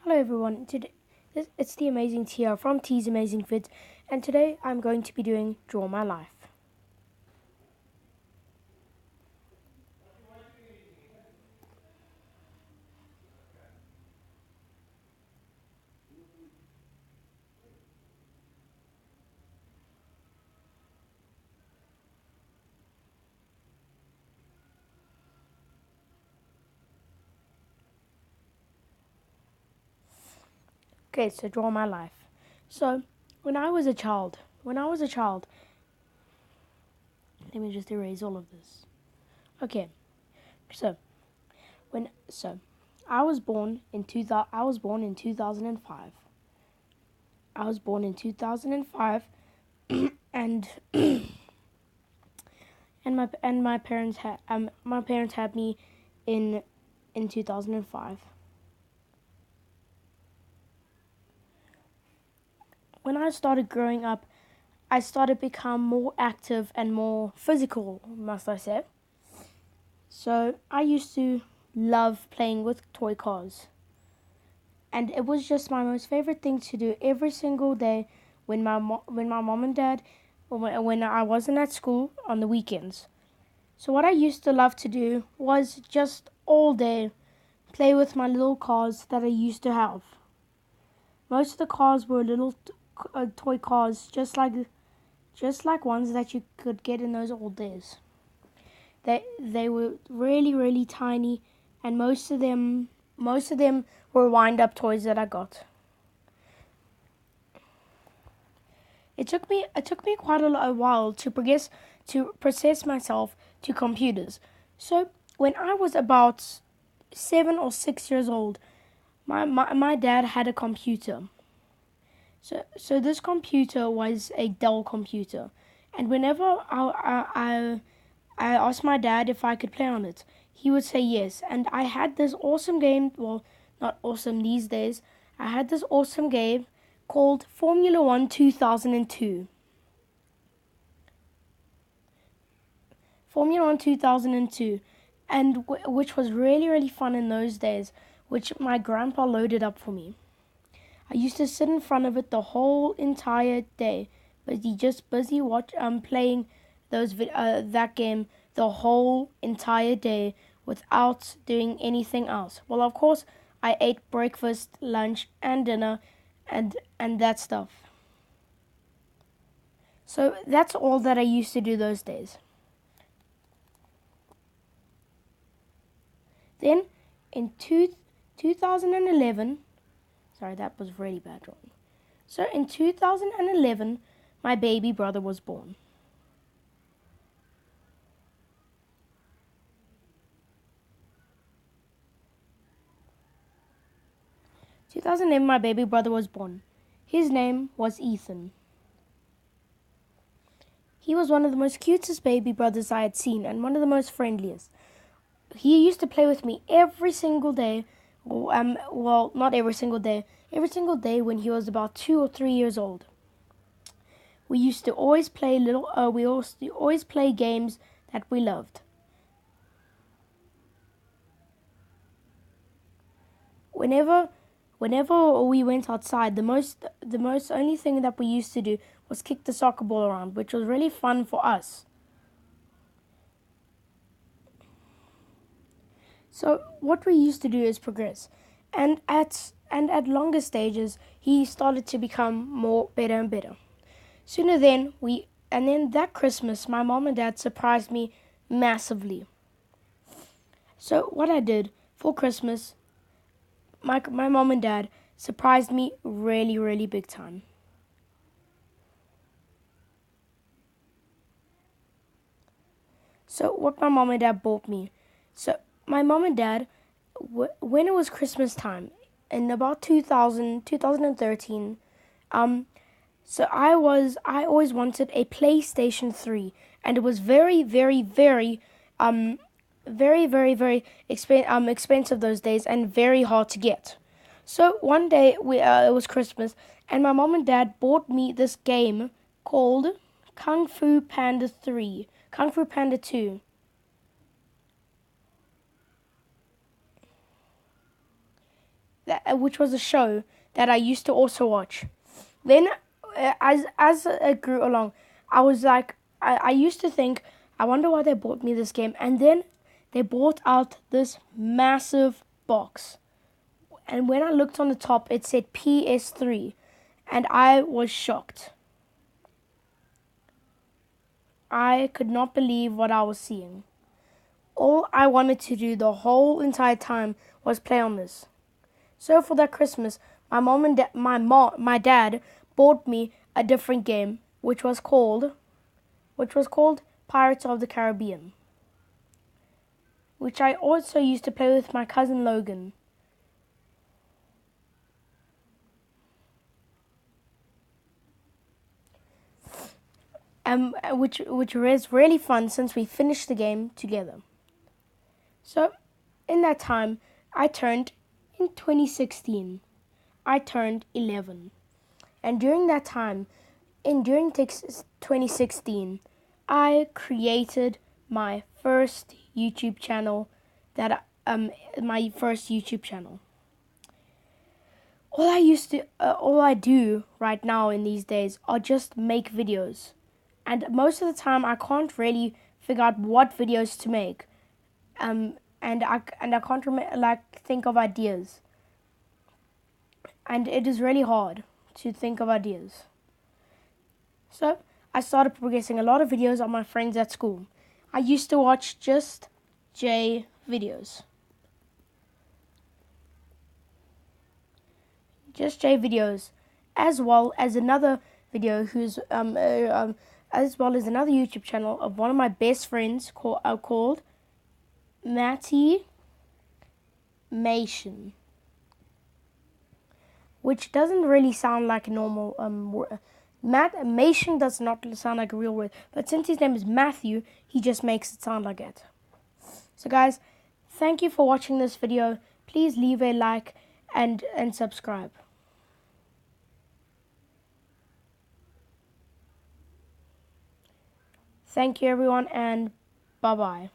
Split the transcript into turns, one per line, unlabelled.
Hello everyone, it's the Amazing Tia from T's Amazing Fits, and today I'm going to be doing Draw My Life. Okay, so Draw My Life. So, when I was a child, let me just erase all of this. Okay, so, I was born in 2005. I was born in 2005 and my parents had me in 2005. When I started growing up, I started to become more active and more physical, must I say. So I used to love playing with toy cars. And it was just my most favorite thing to do every single day when my mom and dad, or when I wasn't at school on the weekends. So what I used to love to do was just all day play with my little cars that I used to have. Most of the cars were little toy cars, just like ones that you could get in those old days. They were really tiny, and most of them were wind up toys that I got. It took me quite a while to process myself to computers. So when I was about 7 or 6 years old, my dad had a computer. So this computer was a Dell computer, and whenever I asked my dad if I could play on it, he would say yes. And I had this awesome game. Well, not awesome these days. I had this awesome game called Formula One 2002. Formula One 2002, and which was really fun in those days, which my grandpa loaded up for me. I used to sit in front of it the whole entire day, busy playing that game the whole entire day without doing anything else. Well, of course, I ate breakfast, lunch, and dinner, and that stuff. So that's all that I used to do those days. Then in 2011, sorry, that was really bad drawing. So in 2011, my baby brother was born. 2011, my baby brother was born. His name was Ethan. He was one of the most cutest baby brothers I had seen, and one of the most friendliest. He used to play with me every single day. Well, not every single day. Every single day when he was about 2 or 3 years old. We used to always play games that we loved. Whenever we went outside, the most only thing that we used to do was kick the soccer ball around, which was really fun for us. So what we used to do is progress, and at longer stages, he started to become more better and better. Then that Christmas, my mom and dad surprised me massively. So what I did for Christmas, my mom and dad surprised me really big time. So what my mom and dad bought me. So my mom and dad, when it was Christmas time, in about 2013, so I always wanted a PlayStation 3, and it was very expensive those days, and very hard to get. So one day it was Christmas, and my mom and dad bought me this game called Kung Fu Panda 3, Kung Fu Panda 2. which was a show that I used to also watch. Then, as it grew along, I was like, I used to think, I wonder why they bought me this game. And then they brought out this massive box. And when I looked on the top, it said PS3. And I was shocked. I could not believe what I was seeing. All I wanted to do the whole entire time was play on this. So for that Christmas, my dad bought me a different game, which was called Pirates of the Caribbean, which I also used to play with my cousin Logan. Which was really fun since we finished the game together. So, in that time, in 2016, I turned 11. And during that time, during 2016, I created my first YouTube channel. My first YouTube channel. All I do right now in these days are just make videos, and most of the time I can't really figure out what videos to make, and I can't think of ideas, and it is really hard to think of ideas. So I started progressing a lot of videos on my friends at school. I used to watch Just J videos. Just J videos, as well as another video as well as another YouTube channel of one of my best friends called Matty Mation, which doesn't really sound like a normal word. Mation does not sound like a real word, but since his name is Matthew, he just makes it sound like it. So guys, thank you for watching this video. Please leave a like and subscribe. Thank you everyone, and bye-bye.